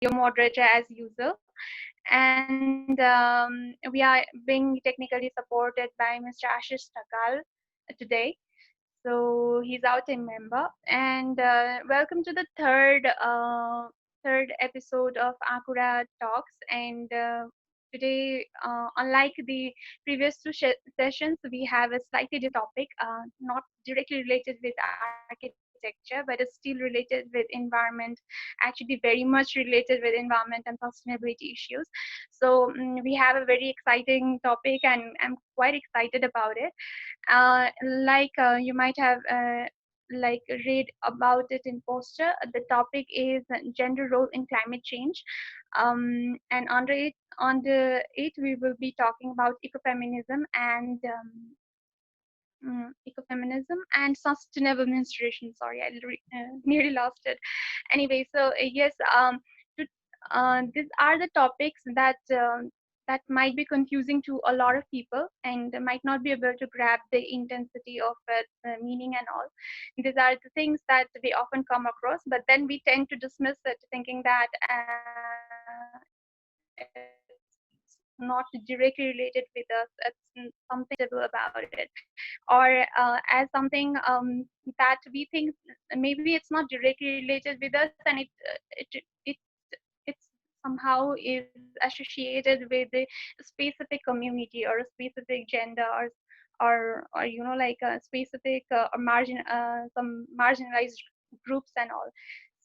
your moderator as usual. And we are being technically supported by Mr. Ashish Takal today. So he's our team member. And welcome to the third episode of Aankura Talks. And today, unlike the previous two sessions, we have a slightly different topic, not directly related with architecture, but is still related with environment, actually very much related with environment and sustainability issues. So we have a very exciting topic, and I'm quite excited about it. You might have like read about it in poster. The topic is gender role in climate change, and under it we will be talking about ecofeminism and sustainable menstruation. Sorry, nearly lost it. Anyway, so yes, to, these are the topics that might be confusing to a lot of people and might not be able to grab the intensity of it, the meaning and all. These are the things that we often come across, but then we tend to dismiss it, thinking that it's not directly related with us. It's something about it, or as something that we think maybe it's not directly related with us, and it it's somehow is associated with a specific community or a specific gender, or like a specific or some marginalized groups and all.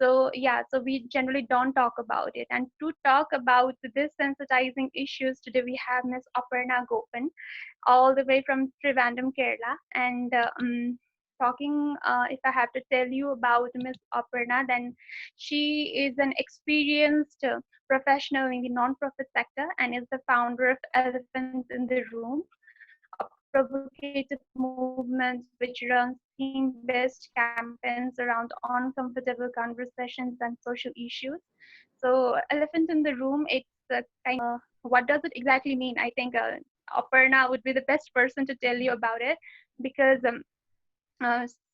So yeah, so we generally don't talk about it. And to talk about this sensitizing issues today, we have Miss Aparna Gopan, all the way from Trivandrum, Kerala. And talking, if I have to tell you about Miss Aparna, then she is an experienced professional in the non-profit sector and is the founder of Elephant in the Room, a provocative movement which runs theme-based campaigns around uncomfortable conversations and social issues. So Elephant in the Room, it's kind of what does it exactly mean? I think Aparna would be the best person to tell you about it, because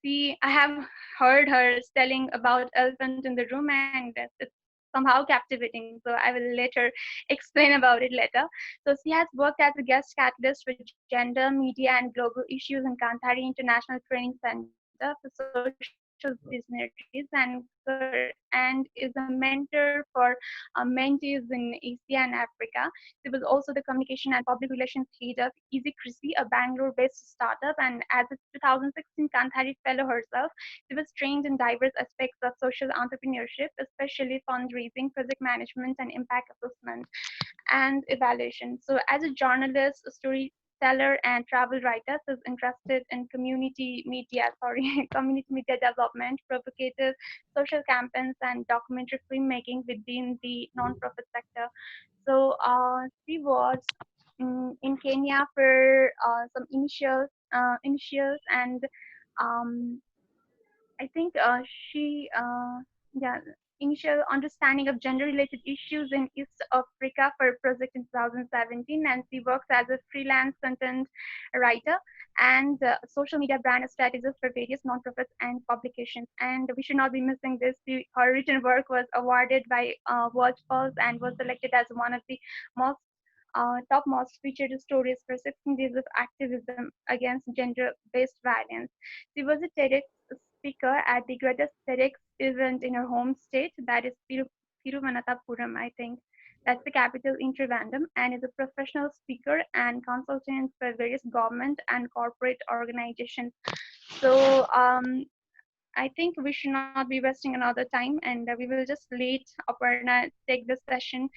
see, I have heard her telling about Elephant in the Room, and it's somehow captivating. So I will let her explain about it later. So she has worked as a guest catalyst for gender, media, and global issues in Kanthari International Training Center for social visionaries, and is a mentor for mentees in Asia and Africa. She was also the communication and public relations head of Easy Chrissy, a Bangalore-based startup, and as a 2016 Kanthari Fellow herself, she was trained in diverse aspects of social entrepreneurship, especially fundraising, project management, and impact assessment and evaluation. So, as a journalist, a storyteller, and travel writer, she's interested in community media development, provocative social campaigns, and documentary filmmaking within the non-profit sector. So, she was in Kenya for some initials, and um, I think yeah, initial understanding of gender-related issues in East Africa for a project in 2017, and she works as a freelance content writer and social media brand strategist for various nonprofits and publications. And we should not be missing this. Her written work was awarded by World Pulse and was selected as one of the most topmost featured stories for 16 days of activism against gender-based violence. She was a TEDx speaker at the greatest TEDx event in her home state, that is Thiruvananthapuram, I think. That's the capital in Trivandrum, and is a professional speaker and consultant for various government and corporate organizations. So I think we should not be wasting another time, and we will just let Aparna take this session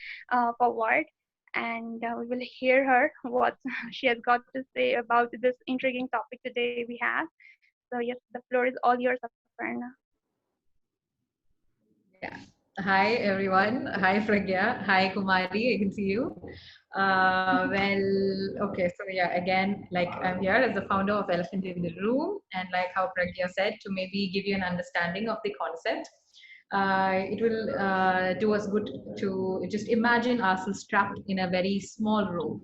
forward, and we will hear her what she has got to say about this intriguing topic today we have. So yes, the floor is all yours, Aparna. Yeah. Hi, everyone. Hi, Pragya. Hi, Kumari. I can see you. Okay. So, yeah, again, like I'm here as the founder of Elephant in the Room. And like how Pragya said, to maybe give you an understanding of the concept, it will do us good to just imagine ourselves trapped in a very small room,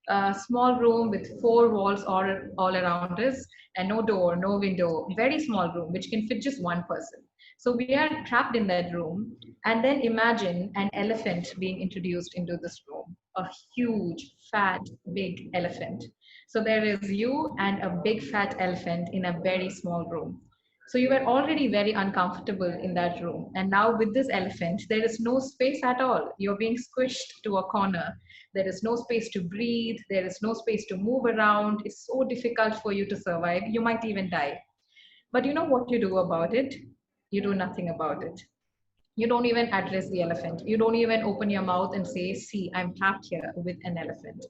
a small room with four walls all around us and no door, no window, very small room, which can fit just one person. So we are trapped in that room. And then imagine an elephant being introduced into this room, a huge, fat, big elephant. So there is you and a big, fat elephant in a very small room. So you were already very uncomfortable in that room. And now with this elephant, there is no space at all. You're being squished to a corner. There is no space to breathe. There is no space to move around. It's so difficult for you to survive. You might even die. But you know what you do about it? You do nothing about it. You don't even address the elephant. You don't even open your mouth and say, see, I'm trapped here with an elephant.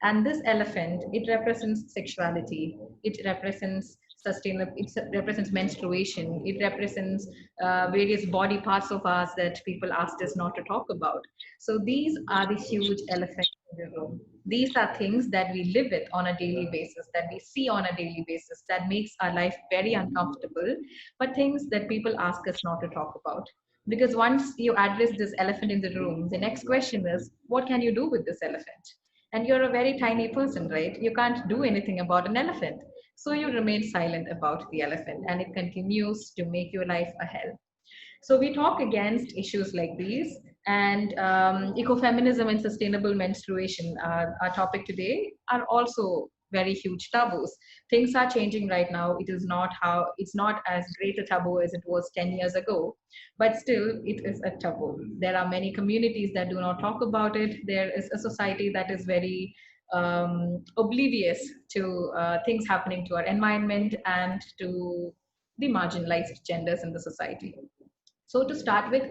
And this elephant, it represents sexuality, it represents sustainable, it represents menstruation, it represents various body parts of us that people asked us not to talk about. So these are the huge elephants in the room. These are things that we live with on a daily basis, that we see on a daily basis, that makes our life very uncomfortable, but things that people ask us not to talk about. Because once you address this elephant in the room, the next question is, what can you do with this elephant? And you're a very tiny person, right? You can't do anything about an elephant. So you remain silent about the elephant, and it continues to make your life a hell. So we talk against issues like these, and ecofeminism and sustainable menstruation, our topic today, are also very huge taboos. Things are changing right now. It's not as great a taboo as it was 10 years ago, but still it is a taboo. There are many communities that do not talk about it. There is a society that is very oblivious to things happening to our environment and to the marginalized genders in the society. So to start with,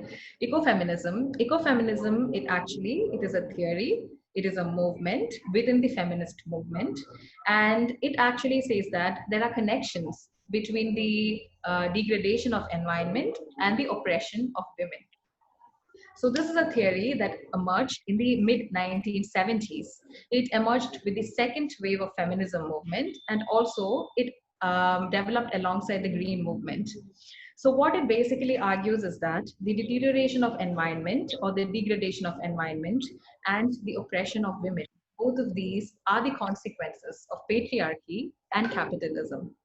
ecofeminism, it is a theory, it is a movement within the feminist movement, and it actually says that there are connections between the degradation of environment and the oppression of women. So this is a theory that emerged in the mid 1970s. It emerged with the second wave of feminism movement, and also it developed alongside the green movement. So what it basically argues is that the deterioration of environment or the degradation of environment and the oppression of women, both of these are the consequences of patriarchy and capitalism.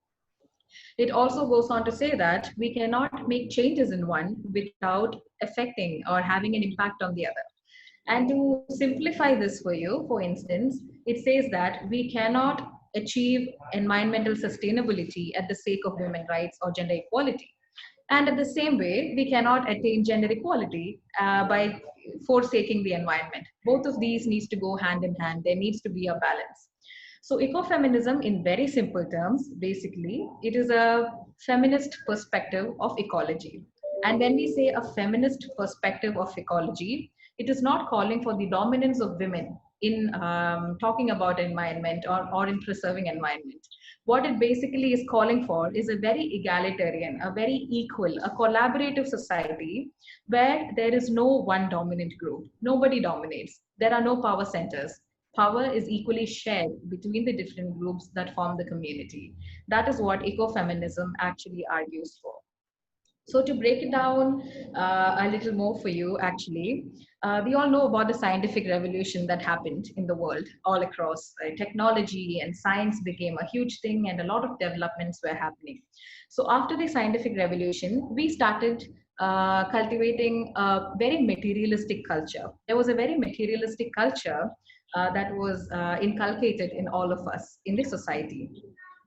It also goes on to say that we cannot make changes in one without affecting or having an impact on the other. And to simplify this for you, for instance, it says that we cannot achieve environmental sustainability at the sake of women's rights or gender equality. And at the same way, we cannot attain gender equality by forsaking the environment. Both of these needs to go hand in hand. There needs to be a balance. So ecofeminism, in very simple terms, basically, it is a feminist perspective of ecology. And when we say a feminist perspective of ecology, it is not calling for the dominance of women in talking about environment or in preserving environment. What it basically is calling for is a very egalitarian, a very equal, a collaborative society where there is no one dominant group. Nobody dominates. There are no power centers. Power is equally shared between the different groups that form the community. That is what ecofeminism actually argues for. So to break it down a little more for you, actually, we all know about the scientific revolution that happened in the world all across. Technology and science became a huge thing, and a lot of developments were happening. So after the scientific revolution, we started cultivating a very materialistic culture. There was a very materialistic culture that was inculcated in all of us in the society.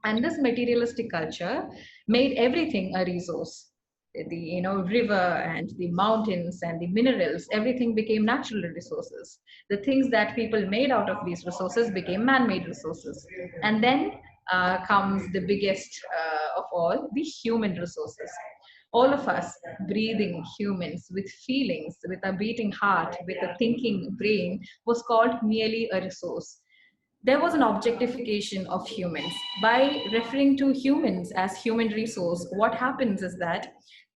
And this materialistic culture made everything a resource. The river and the mountains and the minerals, everything became natural resources. The things that people made out of these resources became man-made resources. And then comes the biggest of all, the human resources. All of us breathing humans with feelings, with a beating heart, with a thinking brain, was called merely a resource. There was an objectification of humans. By referring to humans as human resource, what happens is that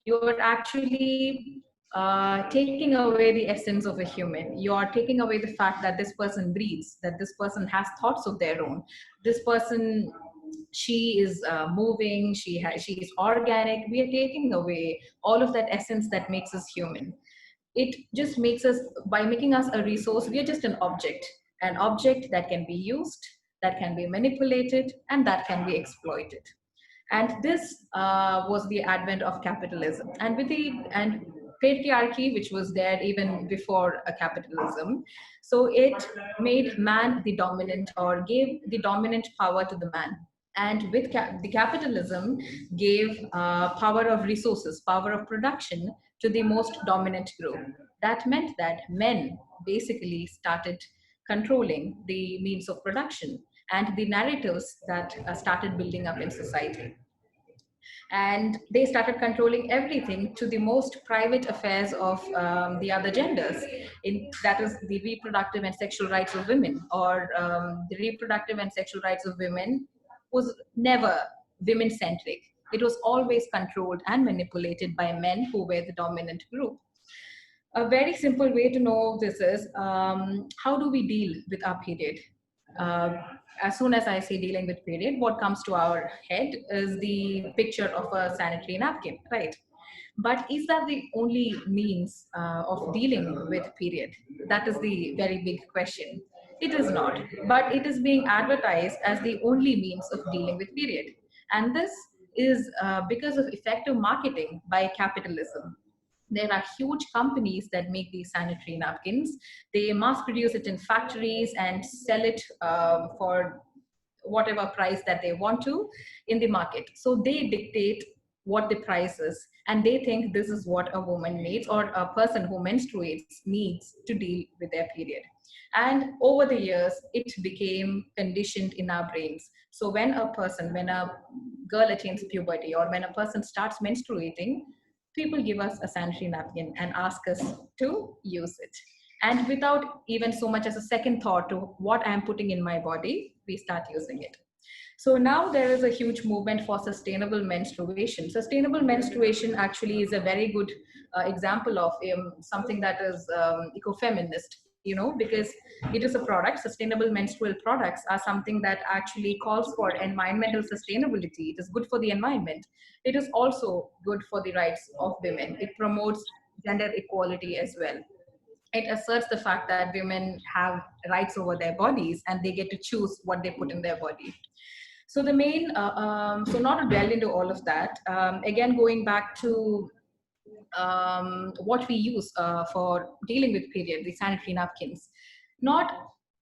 you are actually taking away the essence of a human. You are taking away the fact that this person breathes, that this person has thoughts of their own. This person, she is moving, she is organic. We are taking away all of that essence that makes us human. It just makes us, by making us a resource, we are just an object that can be used, that can be manipulated, and that can be exploited. And this was the advent of capitalism, and with the and patriarchy, which was there even before capitalism. So it made man the dominant, or gave the dominant power to the man. And with the capitalism gave power of resources, power of production to the most dominant group. That meant that men basically started controlling the means of production and the narratives that started building up in society. And they started controlling everything to the most private affairs of the other genders, that is the reproductive and sexual rights of women, or the reproductive and sexual rights of women was never women centric. It was always controlled and manipulated by men who were the dominant group. A very simple way to know this is, how do we deal with our period? Uh, as soon as I say dealing with period, what comes to our head is the picture of a sanitary napkin, right? But is that the only means of dealing with period? That is the very big question. It is not, but it is being advertised as the only means of dealing with period. And this is because of effective marketing by capitalism. There are huge companies that make these sanitary napkins. They mass produce it in factories and sell it for whatever price that they want to in the market. So they dictate what the price is, and they think this is what a woman needs, or a person who menstruates needs to deal with their period. And over the years, it became conditioned in our brains. So when a girl attains puberty, or when a person starts menstruating, people give us a sanitary napkin and ask us to use it. And without even so much as a second thought to what I'm putting in my body, we start using it. So now there is a huge movement for sustainable menstruation. Sustainable menstruation actually is a very good example of something that is ecofeminist, because it is a product. Sustainable menstrual products are something that actually calls for environmental sustainability. It is good for the environment. It is also good for the rights of women. It promotes gender equality as well. It asserts the fact that women have rights over their bodies and they get to choose what they put in their body. So the main, so not to delve into all of that, again, going back to what we use for dealing with period, the sanitary napkins. Not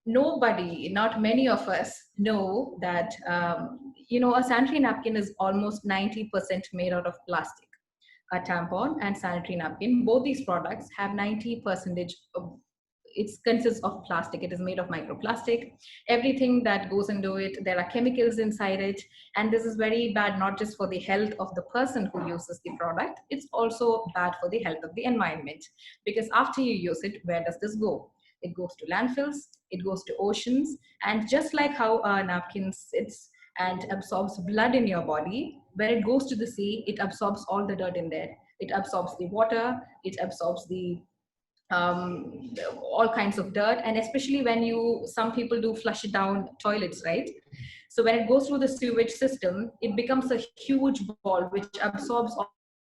not many of us know that, a sanitary napkin is almost 90% made out of plastic. A tampon and sanitary napkin, both these products have 90 percentage of, it consists of plastic. It is made of microplastic. Everything that goes into it, there are chemicals inside it. And this is very bad, not just for the health of the person who uses the product, it's also bad for the health of the environment. Because after you use it, where does this go? It goes to landfills, it goes to oceans. And just like how a napkin sits and absorbs blood in your body, when it goes to the sea, it absorbs all the dirt in there. It absorbs the water, it absorbs the all kinds of dirt. And especially when some people do flush it down toilets, right? So when it goes through the sewage system, it becomes a huge ball which absorbs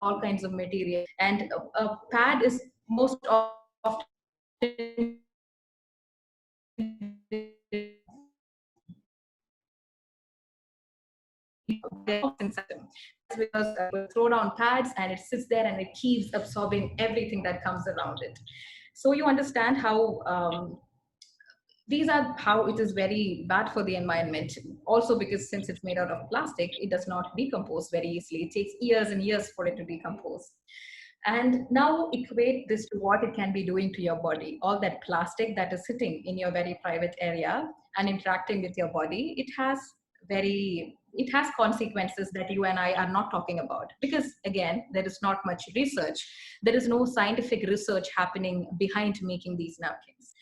all kinds of material. And a pad is most often that's because people throw down pads and it sits there and it keeps absorbing everything that comes around it. So you understand how these are how it is very bad for the environment. Also, because since it's made out of plastic, it does not decompose very easily. It takes years and years for it to decompose. And now equate this to what it can be doing to your body. All that plastic that is sitting in your very private area and interacting with your body, it has consequences that you and I are not talking about, because again, there is not much research. There is no scientific research happening behind making these napkins.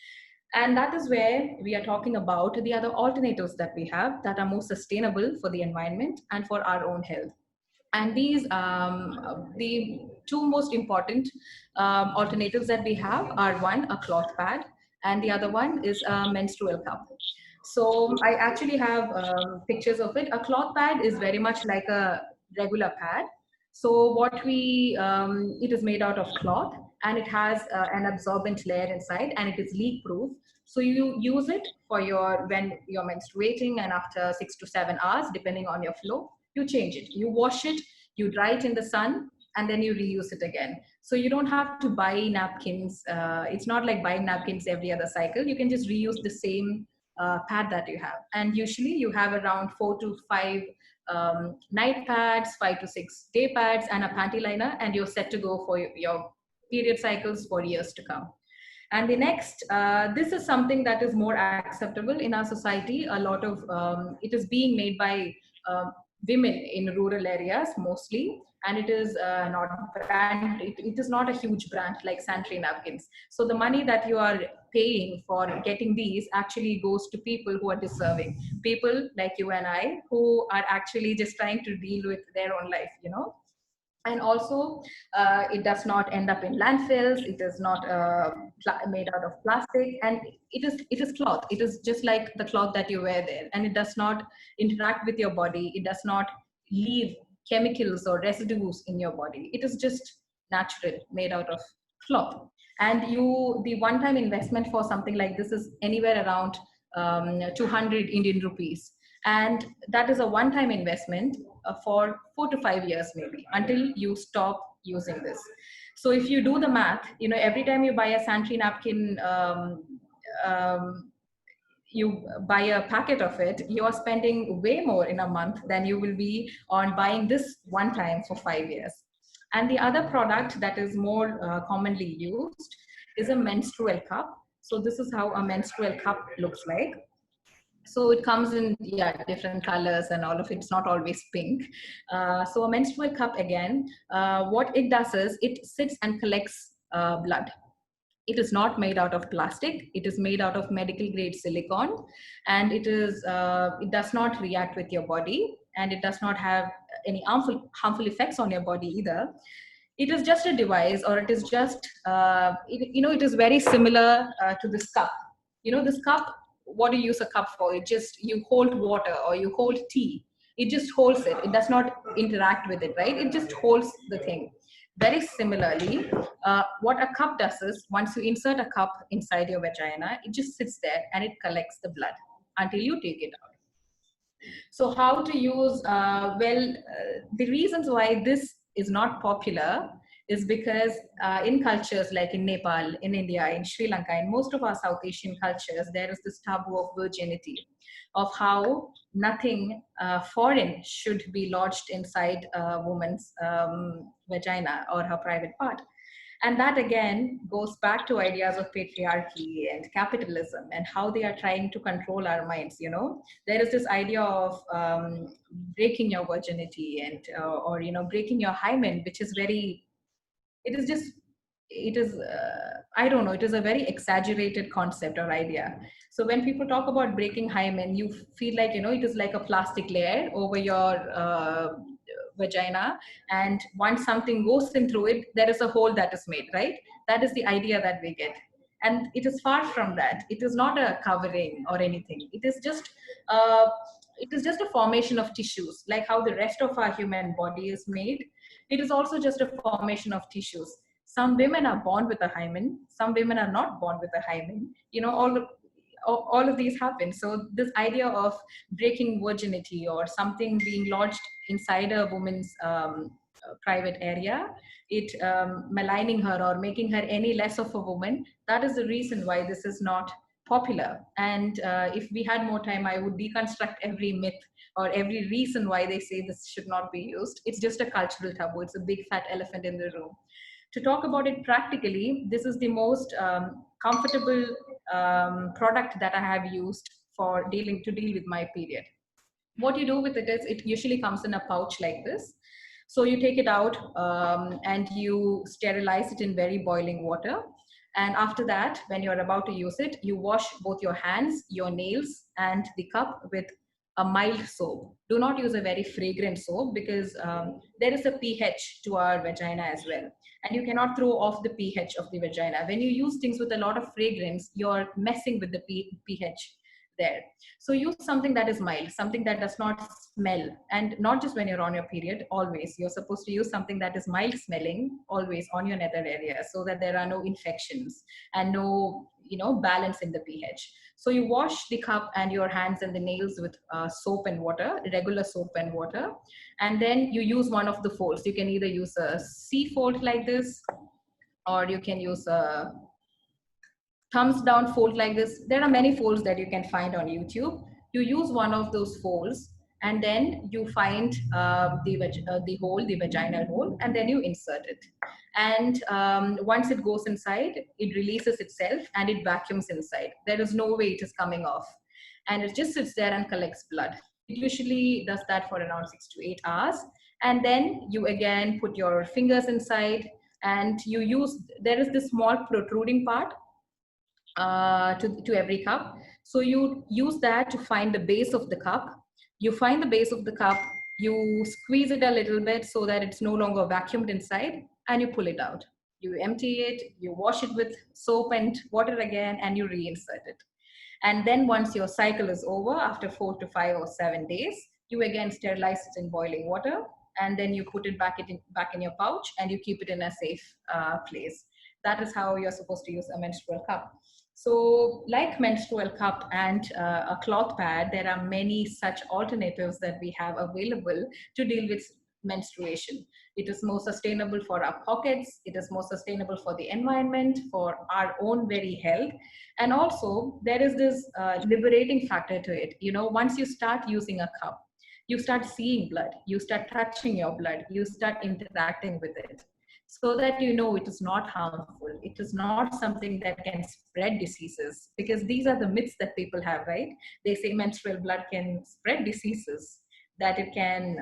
And that is where we are talking about the other alternatives that we have that are more sustainable for the environment and for our own health. And these, the two most important alternatives that we have are, one, a cloth pad, and the other one is a menstrual cup. So I actually have pictures of it. A cloth pad is very much like a regular pad. So it is made out of cloth, and it has an absorbent layer inside, and it is leak proof. So you use it for when you're menstruating and after 6 to 7 hours, depending on your flow. You change it, you wash it, you dry it in the sun, and then you reuse it again. So you don't have to buy napkins. It's not like buying napkins every other cycle. You can just reuse the same pad that you have. And usually you have around 4 to 5 night pads, 5 to 6 day pads, and a panty liner, and you're set to go for your period cycles for years to come. And the next, this is something that is more acceptable in our society. A lot of it is being made by women in rural areas mostly, and it is not brand. It is not a huge brand like sanitary napkins. So the money that you are paying for getting these actually goes to people who are deserving, people like you and I, who are actually just trying to deal with their own life, you know. And also it does not end up in landfills. It is not made out of plastic, and it is cloth. It is just like the cloth that you wear there, and it does not interact with your body. It does not leave chemicals or residues in your body. It is just natural, made out of cloth. And the one time investment for something like this is anywhere around 200 Indian rupees, and that is a one time investment for 4 to 5 years maybe, until you stop using this. So if you do the math, you know, every time you buy a sanitary napkin, um, you buy a packet of it, you are spending way more in a month than you will be on buying this one time for 5 years. And the other product that is more commonly used is a menstrual cup. So this is how a menstrual cup looks like. So it comes in, yeah, different colors and all of it. It's not always pink. So a menstrual cup, again, what it does is it sits and collects blood. It is not made out of plastic. It is made out of medical grade silicone, and it does not react with your body, and it does not have any harmful effects on your body either. It is just a device, or it is just it is very similar to this cup. You know, this cup, what do you use a cup for? It just, you hold water or you hold tea. It just holds it. It does not interact with it, right? It just holds the thing. Very similarly, what a cup does is, once you insert a cup inside your vagina, it just sits there and it collects the blood until you take it out. So how to use, the reasons why this is not popular is because in cultures like in Nepal, in India, in Sri Lanka, in most of our South Asian cultures, there is this taboo of virginity, of how nothing foreign should be lodged inside a woman's vagina or her private part. And that again goes back to ideas of patriarchy and capitalism and how they are trying to control our minds. You know, there is this idea of breaking your virginity and or breaking your hymen, which is very, it is just, it is I don't know, it is a very exaggerated concept or idea. So when people talk about breaking hymen, you feel like, it is like a plastic layer over your vagina, and once something goes in through it, there is a hole that is made, right? That is the idea that we get. And it is far from that. It is not a covering or anything. Uh, it is just a formation of tissues, like how the rest of our human body is made. It is also just a formation of tissues. Some women are born with a hymen, some women are not born with a hymen. All of these happen. So this idea of breaking virginity or something being lodged inside a woman's private area, it maligning her or making her any less of a woman, that is the reason why this is not popular. And if we had more time, I would deconstruct every myth or every reason why they say this should not be used. It's just a cultural taboo. It's a big fat elephant in the room. To talk about it practically, this is the most comfortable product that I have used for deal with my period. What you do with it is, it usually comes in a pouch like this. So you take it out and you sterilize it in very boiling water. And after that, when you're about to use it, you wash both your hands, your nails, and the cup with a mild soap. Do not use a very fragrant soap, because there is a pH to our vagina as well. And you cannot throw off the pH of the vagina. When you use things with a lot of fragrance, you're messing with the pH there. So use something that is mild, something that does not smell. And not just when you're on your period, always. You're supposed to use something that is mild smelling always on your nether area, so that there are no infections and no, balancing the pH. So you wash the cup and your hands and the nails with soap and water, regular soap and water, and then you use one of the folds. You can either use a C fold like this, or you can use a thumbs down fold like this. There are many folds that you can find on YouTube. You use one of those folds, and then you find the hole, the vaginal hole, and then you insert it. And once it goes inside, it releases itself and it vacuums inside. There is no way it is coming off, and it just sits there and collects blood. It usually does that for around 6 to 8 hours, and then you again put your fingers inside, and you use, there is this small protruding part to every cup. So you use that to find the base of the cup. You find the base of the cup, you squeeze it a little bit so that it's no longer vacuumed inside, and you pull it out. You empty it, you wash it with soap and water again, and you reinsert it. And then once your cycle is over, after 4 to 5 or 7 days, you again sterilize it in boiling water, and then you put it back in your pouch, and you keep it in a safe place. That is how you're supposed to use a menstrual cup. So, like menstrual cup and a cloth pad, there are many such alternatives that we have available to deal with menstruation. It is more sustainable for our pockets, it is more sustainable for the environment, for our own very health. And also, there is this liberating factor to it. Once you start using a cup, you start seeing blood, you start touching your blood, you start interacting with it, so that it is not harmful, it is not something that can spread diseases, because these are the myths that people have, right? They say menstrual blood can spread diseases, that it can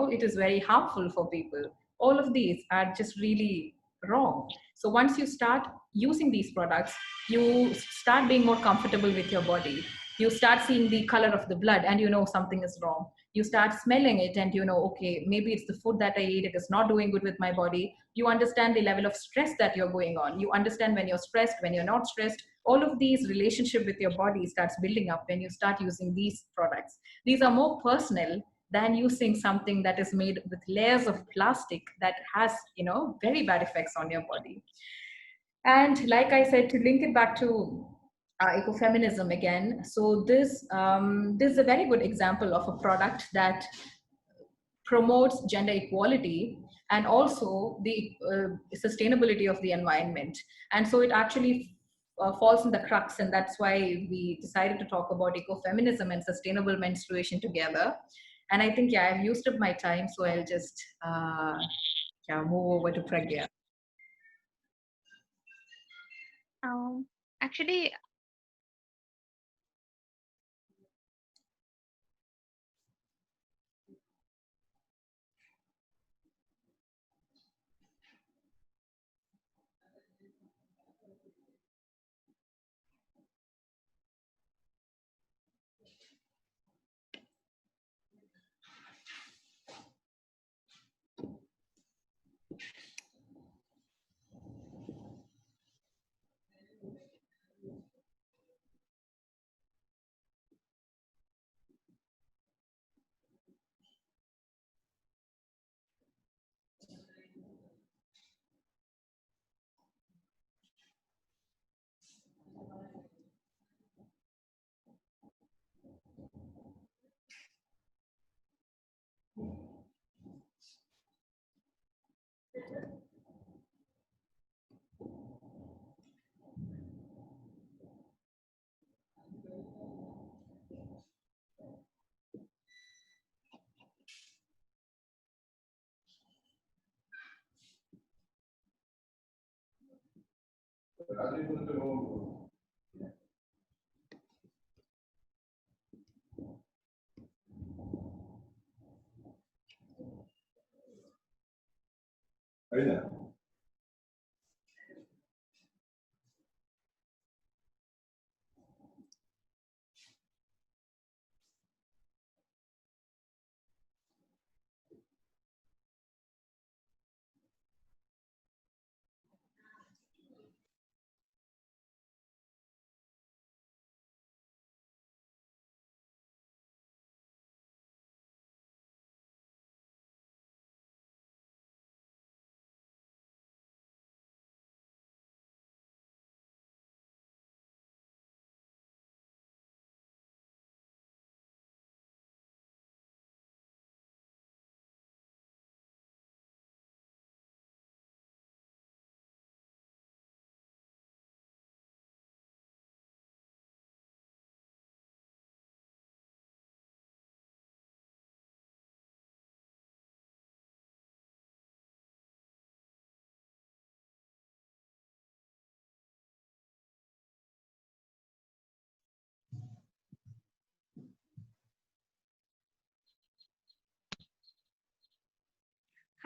it is very harmful for people. All of these are just really wrong. So once you start using these products, you start being more comfortable with your body. You start seeing the color of the blood, and something is wrong. You start smelling it, and okay, maybe it's the food that I eat, it is not doing good with my body. You understand the level of stress that you're going on. You understand when you're stressed, when you're not stressed. All of these relationship with your body starts building up when you start using these products. These are more personal than using something that is made with layers of plastic that has very bad effects on your body. And like I said, to link it back to ecofeminism again, so this is a very good example of a product that promotes gender equality and also the sustainability of the environment. And so it actually falls in the crux, and that's why we decided to talk about ecofeminism and sustainable menstruation together. And I think, yeah, I've used up my time, so I'll just move over to Pragya. Actually,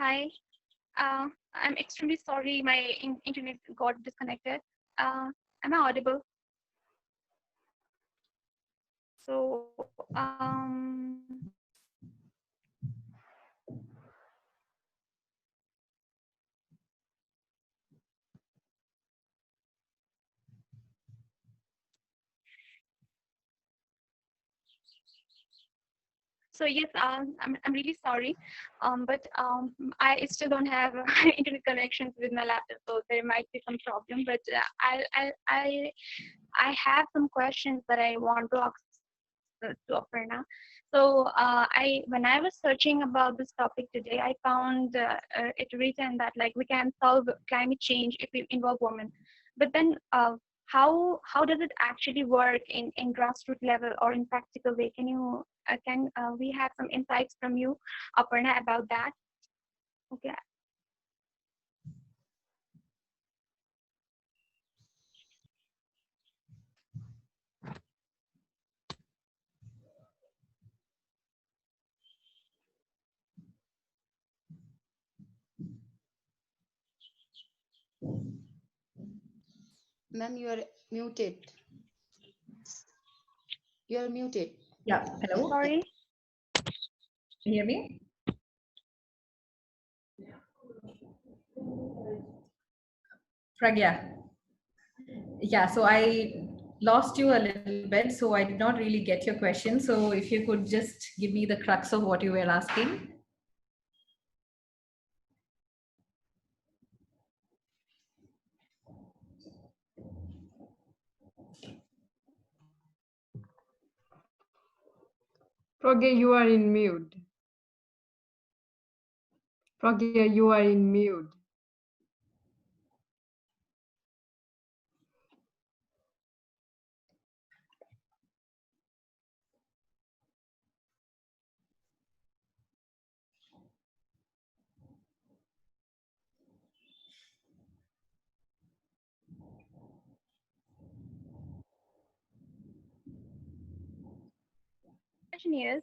Hi. I'm extremely sorry. My internet got disconnected. Am I audible? So, so yes, I'm really sorry, but I still don't have internet connections with my laptop, so there might be some problem. But I have some questions that I want to ask to Aparna. So when I was searching about this topic today, I found it written that like we can solve climate change if we involve women. But then how does it actually work in grassroots level or in practical way? Can we have some insights from you, Aparna, about that? Okay. Ma'am, you are muted. You are muted. Yeah, hello. Yeah. Sorry. Can you hear me? Pragya. Yeah, so I lost you a little bit, so I did not really get your question. So if you could just give me the crux of what you were asking. Pragya, you are in mute. Pragya, you are in mute. Question is,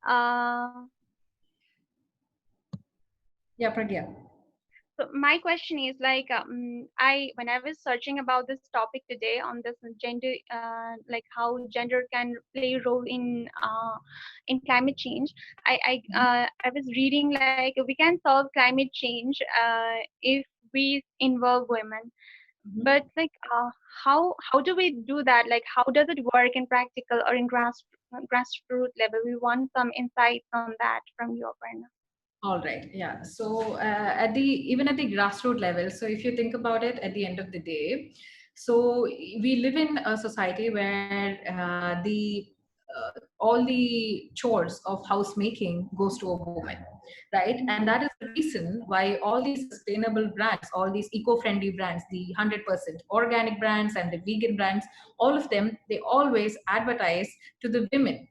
uh, Yeah, Pragya. so my question is like I when I was searching about this topic today on this gender, like how gender can play a role in climate change. I was reading like we can solve climate change if we involve women. But like how do we do that? Like how does it work in practical or in grassroots level? We want some insights on that from you, Aparna. All right. Yeah. So at the even at the grassroots level, so if you think about it, at the end of the day, so we live in a society where all the chores of housemaking goes to a woman, right? And that is the reason why all these sustainable brands, all these eco-friendly brands, the 100% organic brands and the vegan brands, all of them, they always advertise to the women,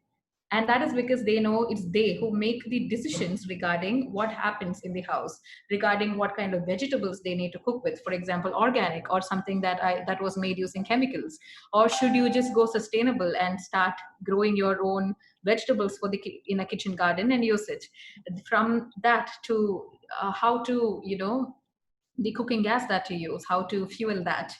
and that is because they know it's they who make the decisions regarding what happens in the house, regarding what kind of vegetables they need to cook with, for example organic or something that was made using chemicals, or should you just go sustainable and start growing your own vegetables for in a kitchen garden and use it. From that to how to the cooking gas that you use, how to fuel that.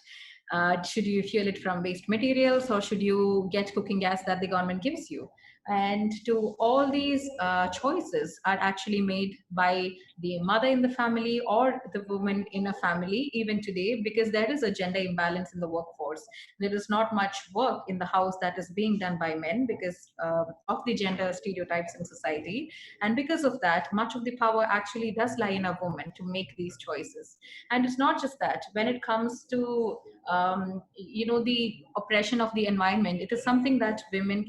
Should you fuel it from waste materials, or should you get cooking gas that the government gives you? And to all these choices are actually made by the mother in the family or the woman in a family, even today, because there is a gender imbalance in the workforce. There is not much work in the house that is being done by men because of the gender stereotypes in society. And because of that, much of the power actually does lie in a woman to make these choices. And it's not just that. When it comes to the oppression of the environment, it is something that women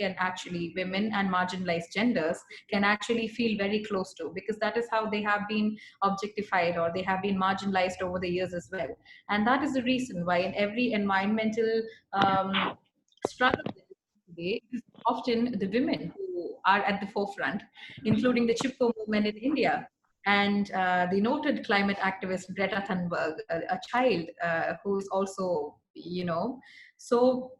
and marginalized genders can actually feel very close to, because that is how they have been objectified or they have been marginalized over the years as well. And that is the reason why in every environmental struggle today, it is often the women who are at the forefront, including the Chipko movement in India and the noted climate activist Greta Thunberg, a child who is also, so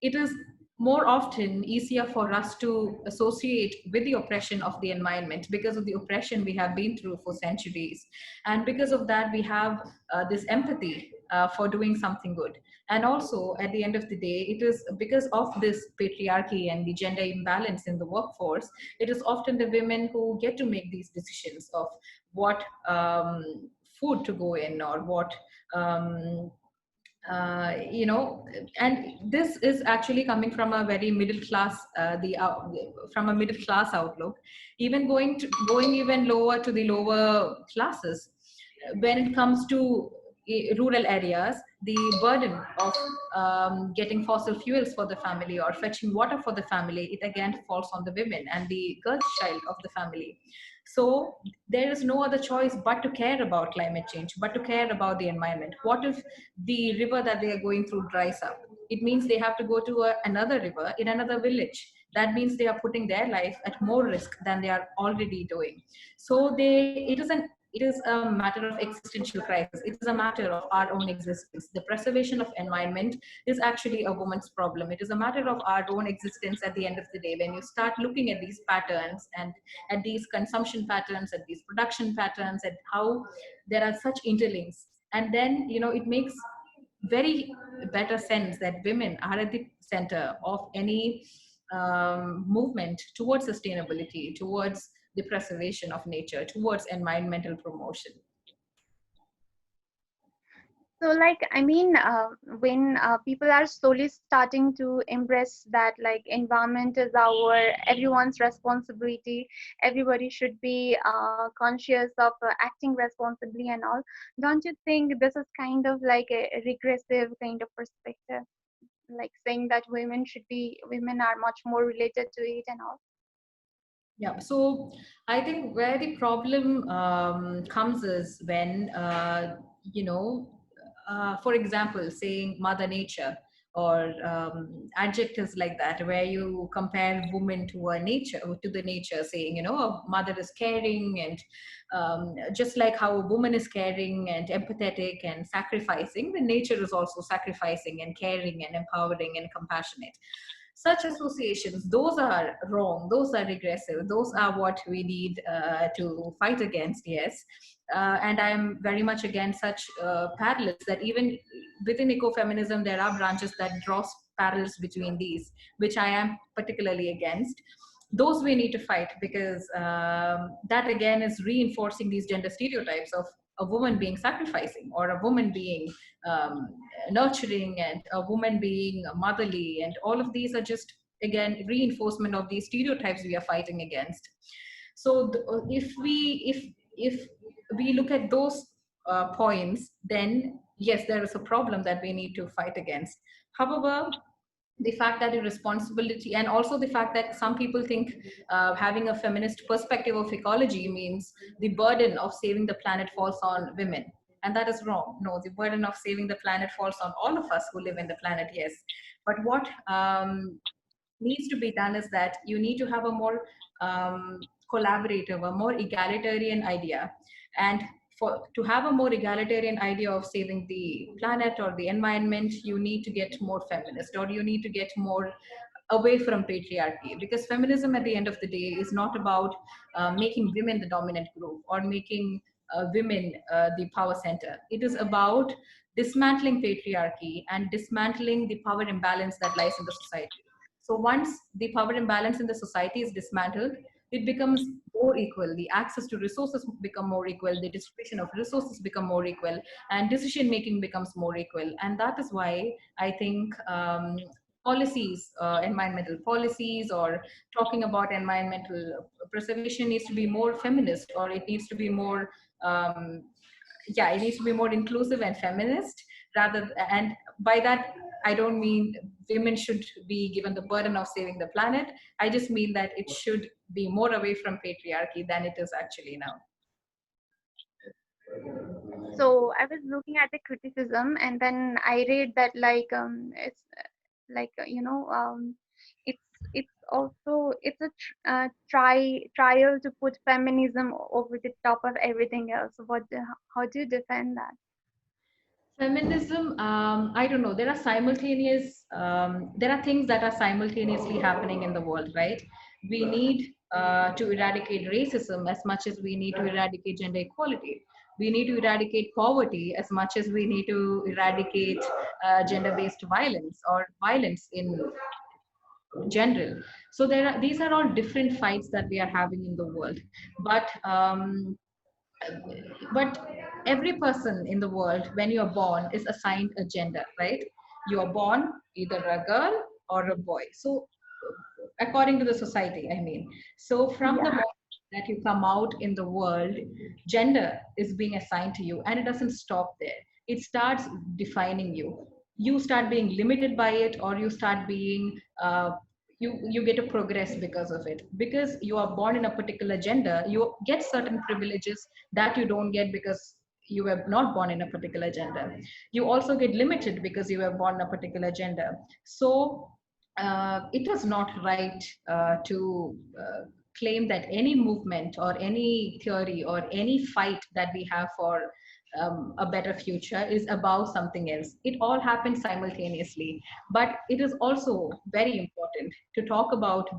it is more often easier for us to associate with the oppression of the environment because of the oppression we have been through for centuries. And because of that, we have this empathy for doing something good. And also, at the end of the day, it is because of this patriarchy and the gender imbalance in the workforce, it is often the women who get to make these decisions of what food to go in, or what um, you know. And this is actually coming from a very middle class, from a middle class outlook, even going even lower to the lower classes. When it comes to rural areas, the burden of getting fossil fuels for the family or fetching water for the family, it again falls on the women and the girl child of the family. So there is no other choice but to care about climate change, but to care about the environment. What if the river that they are going through dries up? It means they have to go to another river in another village. That means they are putting their life at more risk than they are already doing. So it is a matter of existential crisis. It is a matter of our own existence. The preservation of environment is actually a woman's problem. It is a matter of our own existence at the end of the day. When you start looking at these patterns and at these consumption patterns, at these production patterns, at how there are such interlinks, and then it makes very better sense that women are at the center of any movement towards sustainability, towards the preservation of nature, towards environmental promotion. So, like, I mean, when people are slowly starting to embrace that, like, environment is our everyone's responsibility, everybody should be conscious of acting responsibly and all. Don't you think this is kind of like a regressive kind of perspective, like saying that women are much more related to it and all? Yeah, so I think where the problem comes is when, for example, saying Mother Nature, or adjectives like that, where you compare woman to the nature, saying, a mother is caring, and just like how a woman is caring and empathetic and sacrificing, the nature is also sacrificing and caring and empowering and compassionate. Such associations, those are wrong, those are regressive, those are what we need to fight against. Yes. And I'm very much against such parallels, that even within ecofeminism there are branches that draws parallels between these, which I am particularly against. Those we need to fight, because that again is reinforcing these gender stereotypes of a woman being sacrificing, or a woman being um, nurturing, and a woman being motherly, and all of these are just again reinforcement of these stereotypes we are fighting against. So if we look at those points, then yes, there is a problem that we need to fight against. However, the fact that the responsibility, and also the fact that some people think having a feminist perspective of ecology means the burden of saving the planet falls on women, and that is wrong. No, the burden of saving the planet falls on all of us who live in the planet, yes. But what needs to be done is that you need to have a more collaborative, a more egalitarian idea. And to have a more egalitarian idea of saving the planet or the environment, you need to get more feminist, or you need to get more away from patriarchy, because feminism at the end of the day is not about making women the dominant group, or making women the power center. It is about dismantling patriarchy and dismantling the power imbalance that lies in the society. So once the power imbalance in the society is dismantled, it becomes more equal. The access to resources become more equal. The distribution of resources become more equal, and decision making becomes more equal. And that is why I think policies, environmental policies, or talking about environmental preservation needs to be more feminist, or it needs to be more um, yeah, it needs to be more inclusive and feminist. And by that, I don't mean women should be given the burden of saving the planet. I just mean that it should be more away from patriarchy than it is actually now. So I was looking at the criticism, and then I read that, like, it's like it's it's a trial to put feminism over the top of everything else. How do you defend that? Feminism, I don't know. There are things that are simultaneously happening in the world, right? We need to eradicate racism as much as we need to eradicate gender equality. We need to eradicate poverty as much as we need to eradicate gender-based violence or violence in general. So these are all different fights that we are having in the world. But um, but every person in the world, when you're born, is assigned a gender, right? You're born either a girl or a boy. So according to the society, I mean. So from the Yeah. moment that you come out in the world, gender is being assigned to you, and it doesn't stop there. It starts defining you. You start being limited by it, or you start being you get to progress because of it. Because you are born in a particular gender, you get certain privileges that you don't get because you were not born in a particular gender. You also get limited because you were born in a particular gender. So it was not right to claim that any movement or any theory or any fight that we have for a better future is about something else. It all happens simultaneously. But it is also very important to talk about,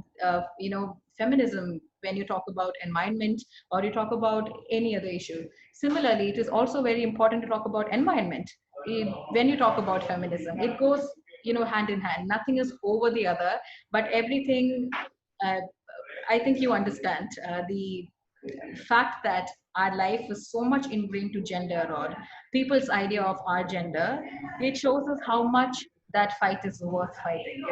feminism when you talk about environment or you talk about any other issue. Similarly, it is also very important to talk about environment. When you talk about feminism, it goes hand in hand. Nothing is over the other, but everything. uh, I think you understand the fact that our life is so much ingrained to gender or people's idea of our gender. It shows us how much that fight is worth fighting.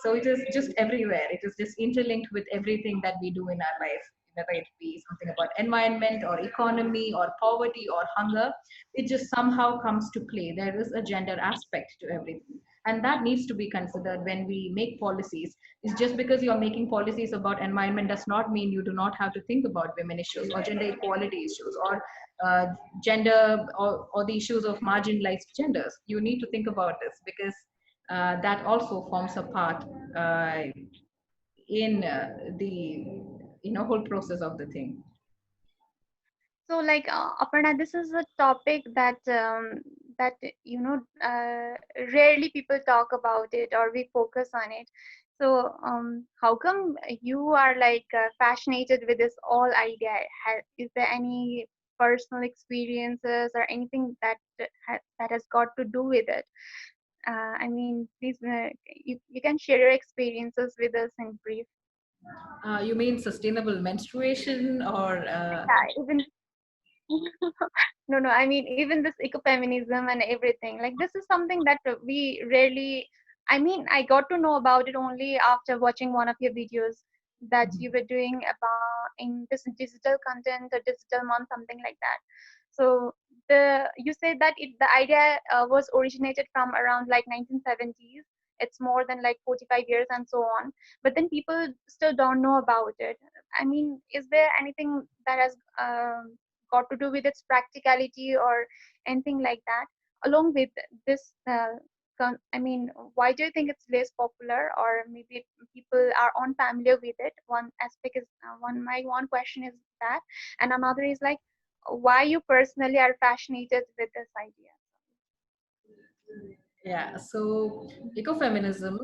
So it is just everywhere. It is just interlinked with everything that we do in our life, whether it be something about environment or economy or poverty or hunger. It just somehow comes to play. There is a gender aspect to everything, and that needs to be considered when we make policies. Is just because you're making policies about environment does not mean you do not have to think about women issues or gender equality issues or gender or the issues of marginalized genders. You need to think about this because that also forms a part uh, in the whole process of the thing. So, like, Aparna, this is a topic that that you know rarely people talk about it or we focus on it. So, how come you are like fascinated with this all idea? Is there any personal experiences or anything that has got to do with it? I mean, please, you can share your experiences with us in brief. You mean sustainable menstruation or Yeah, even no, no, I mean, even this ecofeminism and everything, like, this is something that we rarely, I mean, I got to know about it only after watching one of your videos that you were doing about in this digital content or digital month, something like that. So you said that the idea was originated from around like 1970s. It's more than like 45 years and so on. But then people still don't know about it. I mean, is there anything that has got to do with its practicality or anything like that? Along with this, I mean, why do you think it's less popular, or maybe people are unfamiliar with it? One aspect is one question is that, and another is like why you personally are fascinated with this idea. Yeah, so ecofeminism,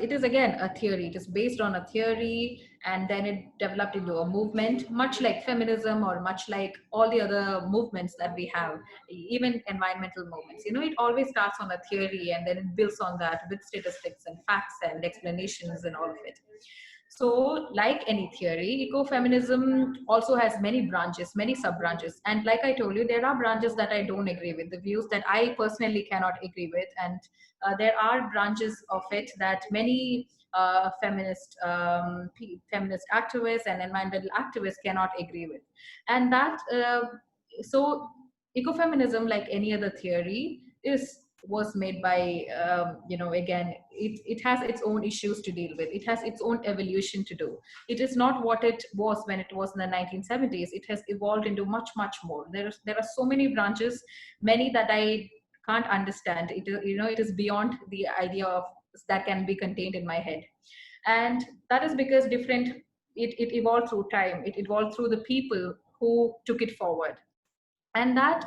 it is again a theory. It is based on a theory, and then it developed into a movement, much like feminism or much like all the other movements that we have, even environmental movements. It always starts on a theory, and then it builds on that with statistics and facts and explanations and all of it. So, like any theory, ecofeminism also has many branches, many sub branches. And like I told you, there are branches that I don't agree with, the views that I personally cannot agree with. And there are branches of it that many feminist activists and environmental activists cannot agree with. And so ecofeminism, like any other theory, was made by again, it has its own issues to deal with. It has its own evolution to do. It is not what it was when it was in the 1970s. It has evolved into much, much more. There are so many branches, many that I can't understand. It is beyond the idea of that can be contained in my head. And that is because it evolved through time. It evolved through the people who took it forward. And that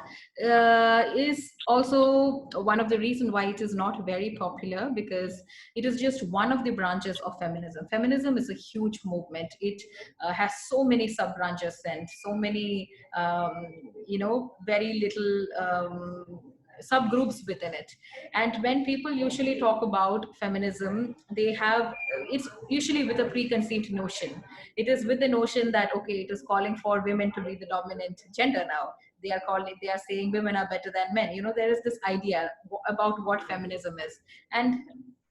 is also one of the reasons why it is not very popular, because it is just one of the branches of feminism. Feminism is a huge movement. It has so many sub branches and so many very little subgroups within it. And when people usually talk about feminism, they have, it's usually with a preconceived notion. It is with the notion that, okay, it is calling for women to be the dominant gender now. They are saying women are better than men. There is this idea about what feminism is. And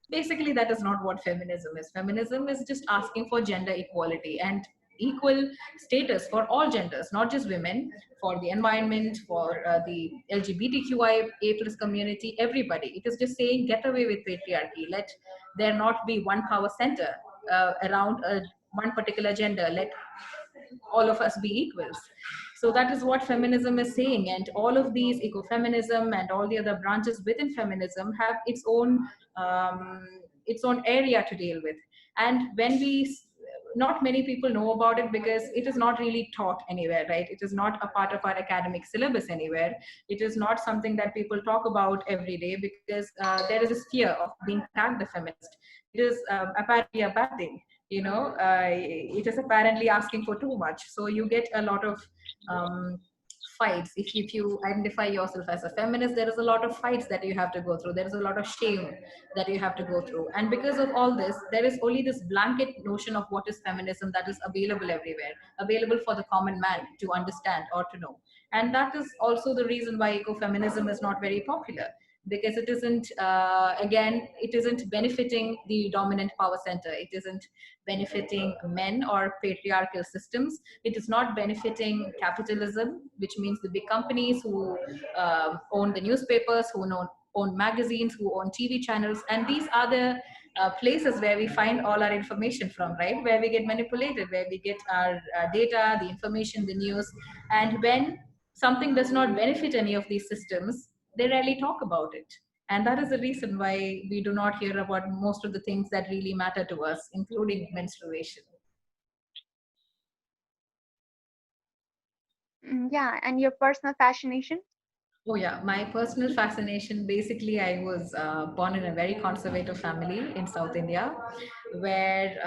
basically that is not what feminism is. Feminism is just asking for gender equality and equal status for all genders, not just women, for the environment, for the LGBTQIA plus community, everybody. It is just saying, get away with patriarchy. Let there not be one power center around one particular gender. Let all of us be equals. So that is what feminism is saying. And all of these ecofeminism and all the other branches within feminism have um, its own area to deal with. And not many people know about it because it is not really taught anywhere, right? It is not a part of our academic syllabus anywhere. It is not something that people talk about every day, because there is this fear of being tagged a feminist. It is apparently a bad thing. It is apparently asking for too much. So you get a lot of um, fights. If you identify yourself as a feminist, there is a lot of fights that you have to go through. There is a lot of shame that you have to go through. And because of all this, there is only this blanket notion of what is feminism that is available everywhere, available for the common man to understand or to know. And that is also the reason why ecofeminism is not very popular, because it isn't again, it isn't benefiting the dominant power center. It isn't benefiting men or patriarchal systems. It is not benefiting capitalism, which means the big companies who own the newspapers, who own magazines, who own TV channels. And these are the places where we find all our information from, right? Where we get manipulated, where we get our data, the information, the news. And when something does not benefit any of these systems, they rarely talk about it. And that is the reason why we do not hear about most of the things that really matter to us, including menstruation. Yeah, and your personal fascination? Oh, yeah. My personal fascination, basically, I was born in a very conservative family in South India, where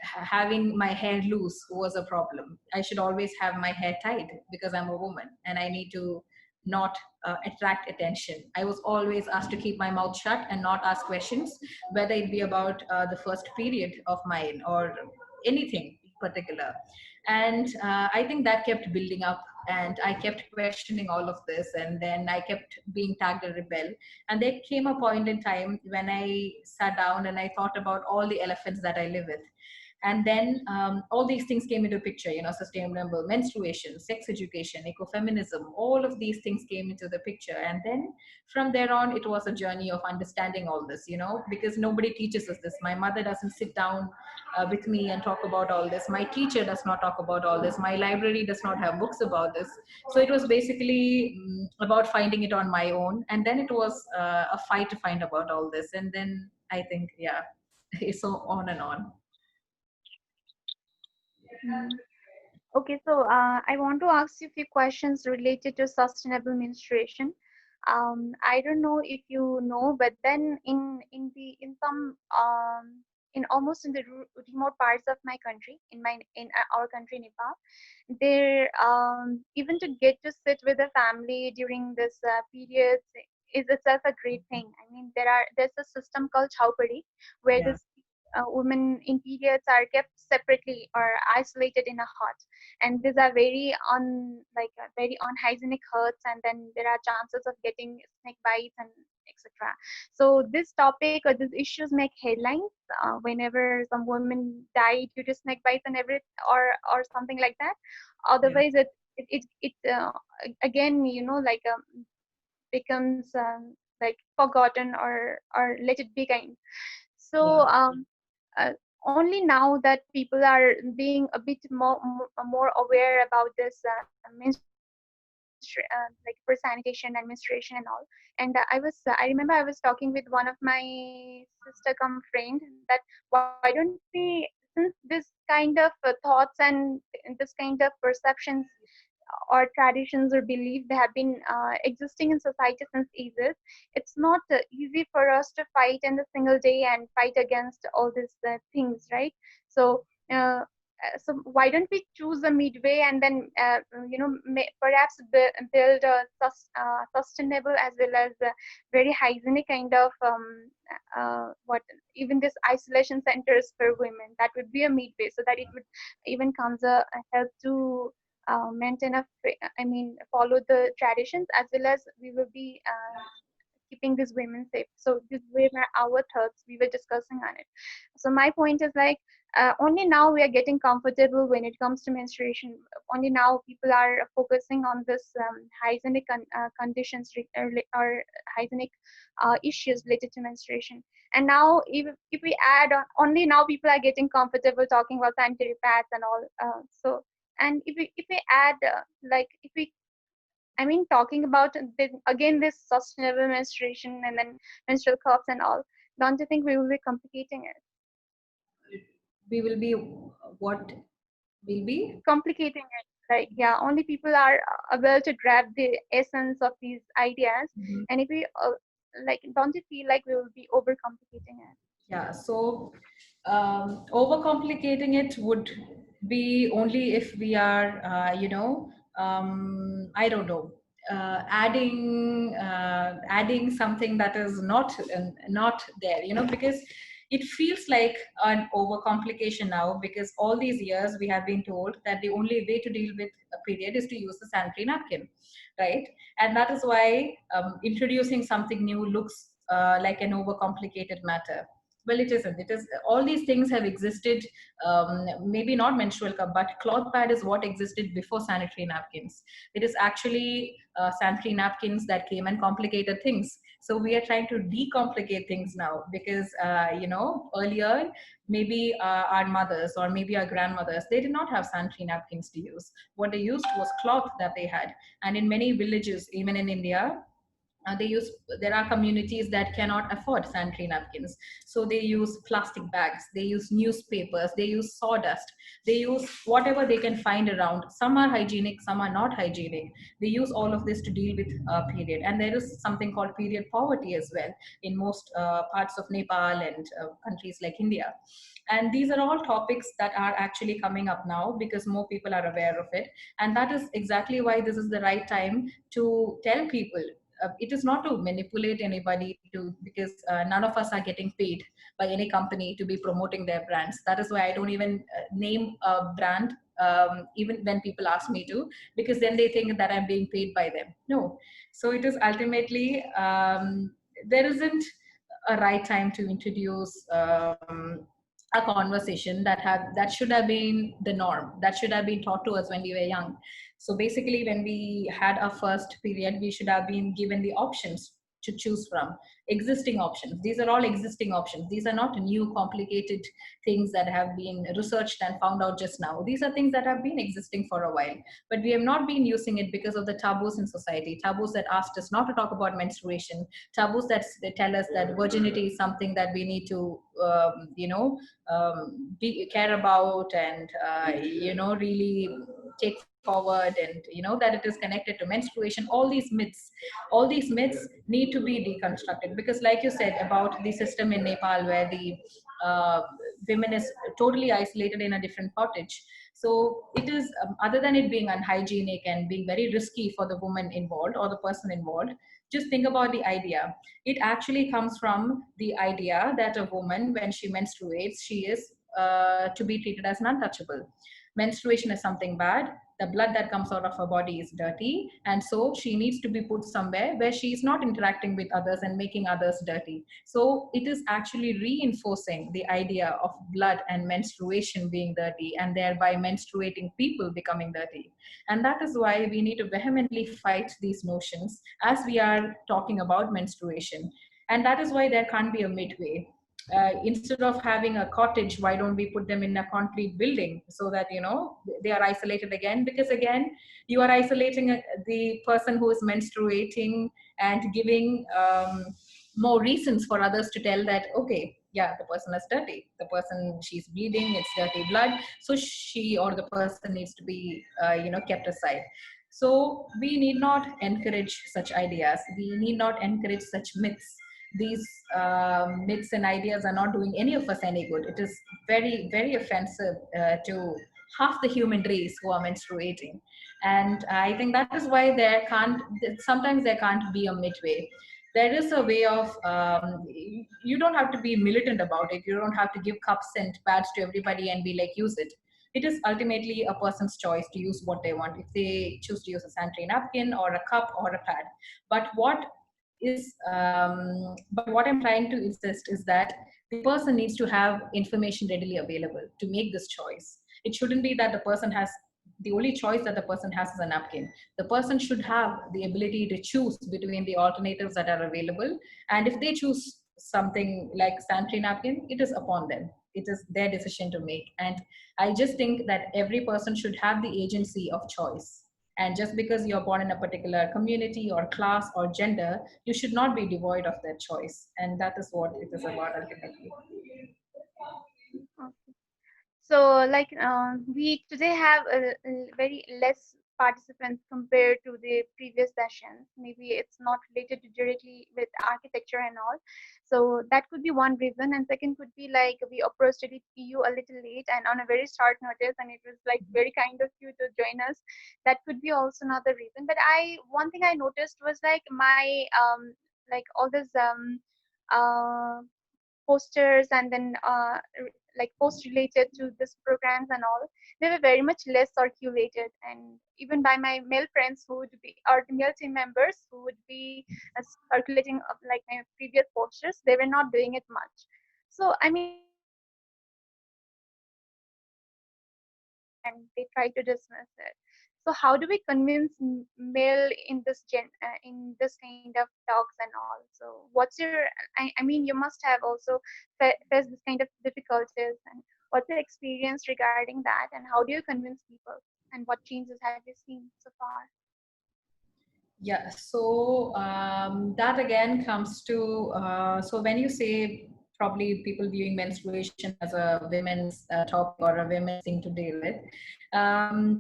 having my hair loose was a problem. I should always have my hair tied because I'm a woman and I need to not attract attention. I was always asked to keep my mouth shut and not ask questions, whether it be about the first period of mine or anything particular. And I think that kept building up, and I kept questioning all of this, and then I kept being tagged a rebel. And there came a point in time when I sat down and I thought about all the elephants that I live with. And then all these things came into picture, sustainable menstruation, sex education, ecofeminism, all of these things came into the picture. And then from there on, it was a journey of understanding all this, because nobody teaches us this. My mother doesn't sit down with me and talk about all this. My teacher does not talk about all this. My library does not have books about this. So it was basically about finding it on my own. And then it was a fight to find about all this. And then I think, yeah, so on and on. Mm. Okay, so I want to ask you a few questions related to sustainable menstruation. I don't know if you know, but then in some in almost in the remote parts of my country, our country Nepal, there even to get to sit with the family during this periods is itself a great thing. I mean, there's a system called chowpadi where Yeah. this women in periods are kept separately or isolated in a hut, and these are very unhygienic huts, and then there are chances of getting snake bites and etc. So this topic or these issues make headlines whenever some women die due to snake bites and or something like that. Yeah. Otherwise it again becomes forgotten or let it be kind. So Yeah. uh, only now that people are being a bit more aware about this for sanitation and menstruation and all. And I remember I was talking with one of my sister come friend that why don't we, since this kind of thoughts and this kind of perceptions or traditions or beliefs, they have been existing in society since ages. It's not easy for us to fight in a single day and fight against all these things, right? So so why don't we choose a midway, and then perhaps build a sustainable as well as very hygienic kind of what even this isolation centers for women, that would be a midway, so that it would even comes a help to maintain I mean follow the traditions, as well as we will be keeping these women safe. So these were our thoughts, we were discussing on it. So my point is like, only now we are getting comfortable when it comes to menstruation. Only now people are focusing on this hygienic conditions or hygienic issues related to menstruation. And now if we add on, only now people are getting comfortable talking about sanitary pads and all. So and if we add like if we I mean, talking about again this sustainable menstruation and then menstrual cups and all, don't you think we will be complicating it? We will be what will be. Complicating it, like yeah, only people are able to grab the essence of these ideas, Mhm. and if we like, don't you feel like we will be overcomplicating it? Yeah, so overcomplicating it would be only if we are, I don't know, adding something that is not there, because it feels like an overcomplication now, because all these years we have been told that the only way to deal with a period is to use the sanitary napkin, right? And that is why introducing something new looks like an overcomplicated matter. Well, it isn't. It is, all these things have existed. Maybe not menstrual cup, but cloth pad is what existed before sanitary napkins. It is actually sanitary napkins that came and complicated things. So we are trying to decomplicate things now, because earlier maybe our mothers or maybe our grandmothers, they did not have sanitary napkins to use. What they used was cloth that they had. And in many villages, even in India, they use there are communities that cannot afford sanitary napkins, so they use plastic bags, they use newspapers, they use sawdust, they use whatever they can find around. Some are hygienic, some are not hygienic. They use all of this to deal with period. And there is something called period poverty as well in most parts of Nepal and countries like India. And these are all topics that are actually coming up now because more people are aware of it. And that is exactly why this is the right time to tell people. It is not to manipulate anybody to, because none of us are getting paid by any company to be promoting their brands. That is why I don't even name a brand, even when people ask me to, because then they think that I'm being paid by them. No. So it is ultimately, there isn't a right time to introduce a conversation that should have been the norm, that should have been taught to us when we were young. So basically, when we had our first period, we should have been given the options to choose from, existing options. These are all existing options. These are not new, complicated things that have been researched and found out just now. These are things that have been existing for a while, but we have not been using it because of the taboos in society. Taboos that asked us not to talk about menstruation. Taboos that they tell us that virginity is something that we need to, care about, and really take forward, and that it is connected to menstruation. All these myths need to be deconstructed, because like you said about the system in Nepal, where the uh, women is totally isolated in a different cottage. So it is, other than it being unhygienic and being very risky for the woman involved or the person involved, just think about the idea. It actually comes from the idea that a woman, when she menstruates, she is to be treated as an untouchable. Menstruation is something bad. The blood that comes out of her body is dirty, and so she needs to be put somewhere where she is not interacting with others and making others dirty. So it is actually reinforcing the idea of blood and menstruation being dirty, and thereby menstruating people becoming dirty. And that is why we need to vehemently fight these notions as we are talking about menstruation. And that is why there can't be a midway. Instead of having a cottage, why don't we put them in a concrete building, so that they are isolated again? Because again, you are isolating the person who is menstruating, and giving more reasons for others to tell that, okay, yeah, the person is dirty, the person, she's bleeding, it's dirty blood, so she or the person needs to be kept aside. So we need not encourage such ideas. We need not encourage such myths. These myths and ideas are not doing any of us any good. It is very, very offensive to half the human race who are menstruating. And I think that is why sometimes there can't be a midway. There is a way of, you don't have to be militant about it. You don't have to give cups and pads to everybody and be like, use it. It is ultimately a person's choice to use what they want. If they choose to use a sanitary napkin or a cup or a pad, but what I'm trying to insist is that the person needs to have information readily available to make this choice. It shouldn't be that the only choice that the person has is a napkin. The person should have the ability to choose between the alternatives that are available, and if they choose something like sanitary napkin, it is upon them. It is their decision to make. And I just think that every person should have the agency of choice. And just because you're born in a particular community or class or gender, you should not be devoid of that choice. And that is what it is about ultimately. Okay. So, like, we today have very less participants compared to the previous sessions. Maybe it's not related to directly with architecture and all. So that could be one reason. And second could be like we approached you a little late and on a very short notice, and it was like very kind of you to join us. That could be also another reason. But one thing I noticed was like like all this uh posters and then like posts related to this programs and all, they were very much less circulated, and even by my male friends who would be, or the male team members who would be circulating like my previous posters, they were not doing it much. So I mean, I don't know why they are not doing it, maybe they are not interested and they try to dismiss it. So how do we convince male in in this kind of talks and all? So what's your, I mean, you must have also faced this kind of difficulties, and what's your experience regarding that, and how do you convince people, and what changes have you seen so far? Yeah, so that again comes to, so when you say probably people viewing menstruation as a women's topic or a women's thing to deal with,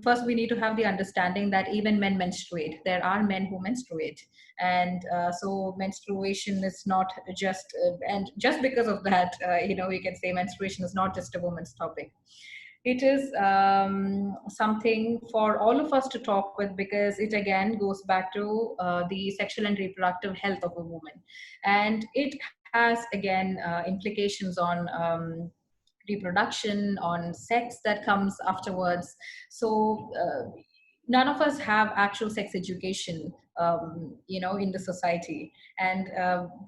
first we need to have the understanding that even men menstruate. There are men who menstruate. And so menstruation is not just, and just because of that, we can say menstruation is not just a woman's topic. It is something for all of us to talk with, because it again goes back to the sexual and reproductive health of a woman. And it has again implications on reproduction, on sex that comes afterwards. So none of us have actual sex education, in the society. And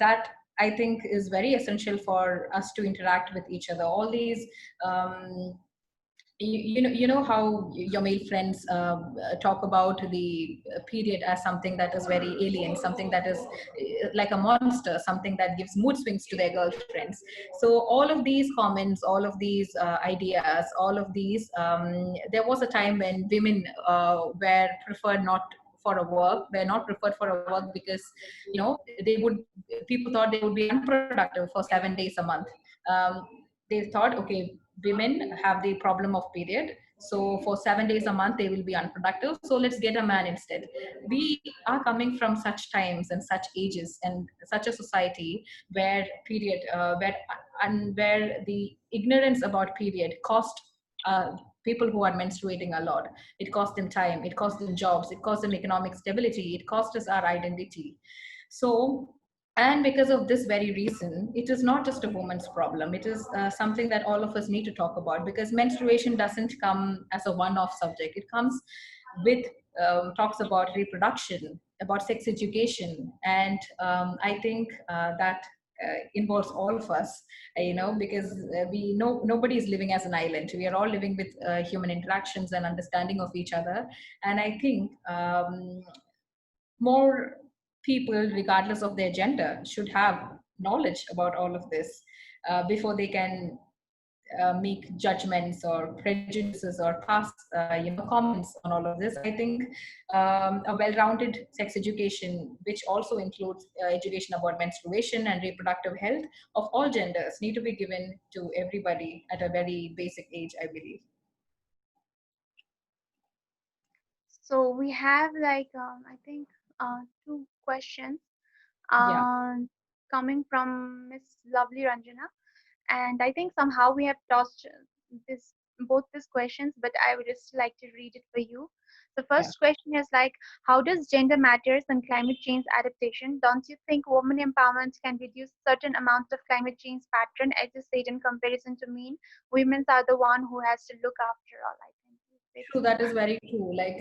that, I think, is very essential for us to interact with each other. All these um, you know how your male friends talk about the period as something that is very alien, something that is like a monster, something that gives mood swings to their girlfriends. So all of these comments, all of these ideas, all of these, there was a time when women were preferred not for a work, were not preferred for a work, because they would, people thought they would be unproductive for 7 days a month. um, they thought, okay, women have the problem of period, so for 7 days a month they will be unproductive, so let's get a man instead. We are coming from such times and such ages and such a society where period where the ignorance about period cost people who are menstruating a lot. It cost them time, it cost them jobs, it cost them economic stability, it cost us our identity. So, and because of this very reason, it is not just a woman's problem. It is something that all of us need to talk about, because menstruation doesn't come as a one off subject. It comes with talks about reproduction, about sex education. And I think that involves all of us, because we know nobody is living as an island. We are all living with human interactions and understanding of each other. And I think more people, regardless of their gender, should have knowledge about all of this before they can make judgments or prejudices or pass comments on all of this. I think a well-rounded sex education, which also includes education about menstruation and reproductive health of all genders, need to be given to everybody at a very basic age, I believe. So we have like I think two questions Yeah, um, coming from Miss Lovely Ranjana, and I think somehow we have tossed this both these questions, but I would just like to read it for you. The yeah. first question is like, how does gender matters in climate change adaptation? Don't you think women empowerment can reduce certain amounts of climate change pattern? As you said, in comparison to men, women are the one who has to look after all. I think you said True, so. that is very true. Like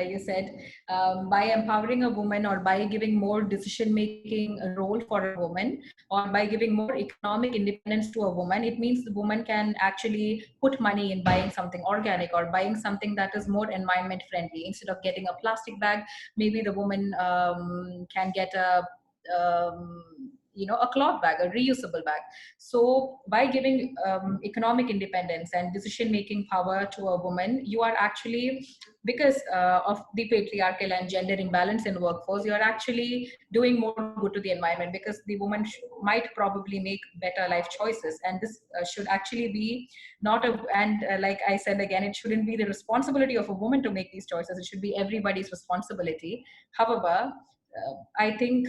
you said, by empowering a woman or by giving more decision making role for a woman or by giving more economic independence to a woman, it means the woman can actually put money in buying something organic or buying something that is more environment friendly. Instead of getting a plastic bag, maybe the woman can get a cloth bag, a reusable bag. So by giving economic independence and decision making power to a woman, you are actually, because of the patriarchal and gender imbalance in workforce, you are actually doing more good to the environment, because the woman might probably make better life choices. And this should actually be not a, and like I said again, it shouldn't be the responsibility of a woman to make these choices. It should be everybody's responsibility. However, I think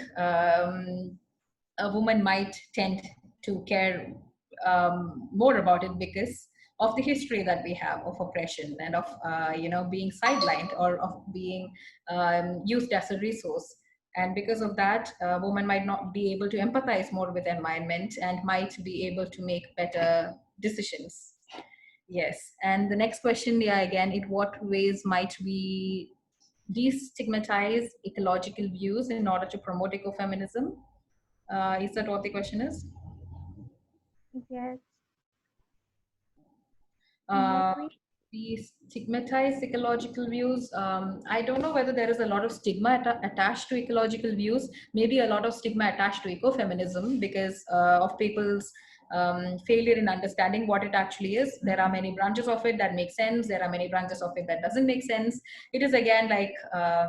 a woman might tend to care more about it because of the history that we have of oppression and of being sidelined or of being used as a resource. And because of that, a woman might not be able to empathize more with the environment and might be able to make better decisions. Yes. And the next question, yeah, again, in what ways might we destigmatize ecological views in order to promote ecofeminism? Is that what the question is? Yes. In what Uh, way? we stigmatize ecological views. I don't know whether there is a lot of stigma attached to ecological views. Maybe a lot of stigma attached to ecofeminism because of people's failure in understanding what it actually is. There are many branches of it that make sense. There are many branches of it that doesn't make sense. It is again like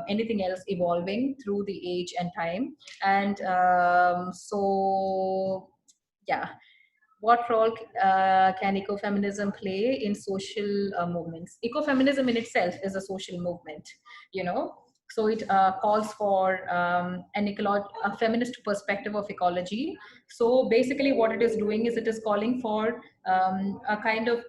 anything else, evolving through the age and time. And so, yeah, what role can ecofeminism play in social movements? Ecofeminism in itself is a social movement, you know. So it calls for a feminist perspective of ecology. So basically, what it is doing is it is calling for a kind of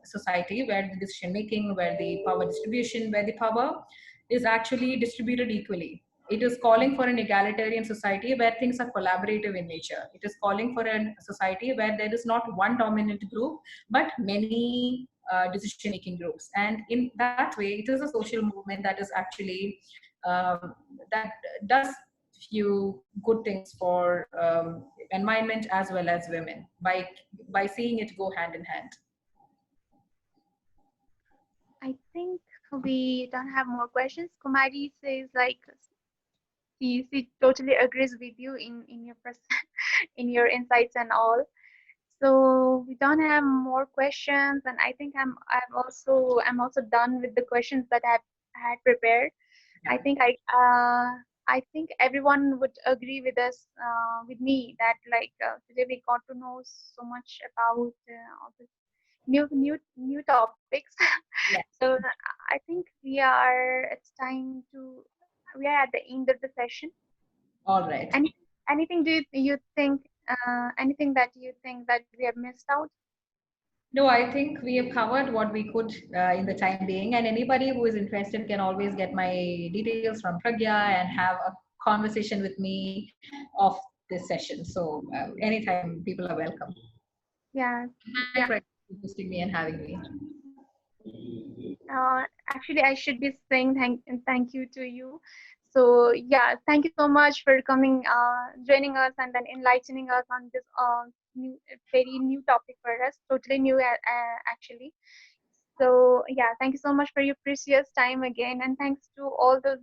society where the decision making, where the power distribution, where the power is actually distributed equally. It is calling for an egalitarian society where things are collaborative in nature. It is calling for a society where there is not one dominant group, but many decision making groups. And in that way, it is a social movement that is actually that does few good things for environment as well as women by seeing it go hand in hand. I think we don't have more questions. Kumari says like she totally agrees with you in your in your insights and all. So we don't have more questions, and I think I'm also done with the questions that I had prepared. Yeah. I think I think everyone would agree with us with me that like today we got to know so much about all the new topics. Yes. So I think we are at the end of the session. All right. Any anything do you think anything that you think that we have missed out? No, I think we have covered what we could in the time being, and anybody who is interested can always get my details from Pragya and have a conversation with me off this session. So anytime people are welcome. Yeah, Thanks, yeah. Pragya, for hosting me and having me. Actually, I should be saying thank you to you. So yeah, thank you so much for coming, joining us, and then enlightening us on this very new topic for us. Totally new, actually. So yeah, thank you so much for your precious time again, and thanks to all the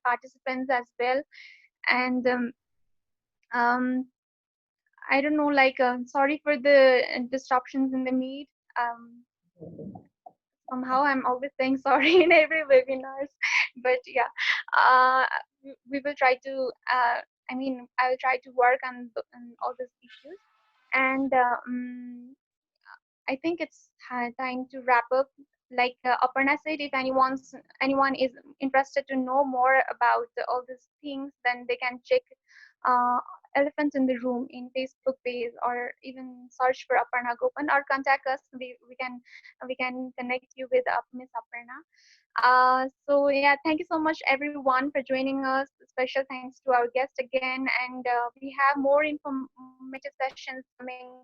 participants as well. And I don't know, like sorry for the disruptions in the meet. Um, Somehow I'm always saying sorry in every webinars, but yeah, uh, we will try to. I mean, I will try to work on all these issues, and I think it's time to wrap up. like Aparna said, if anyone is interested to know more about all these things, then they can check uh, Elephant in the Room in Facebook page, or even search for Aparna Gopan, or contact us. We can connect you with Miss Aparna. So yeah, thank you so much everyone for joining us. Special thanks to our guest again, and we have more informative sessions coming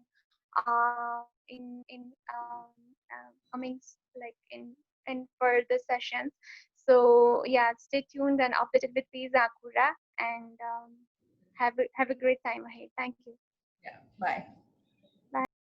coming like in further sessions. So yeah, stay tuned and updated with these Akura, and have a great time ahead. Thank you. Yeah. Bye.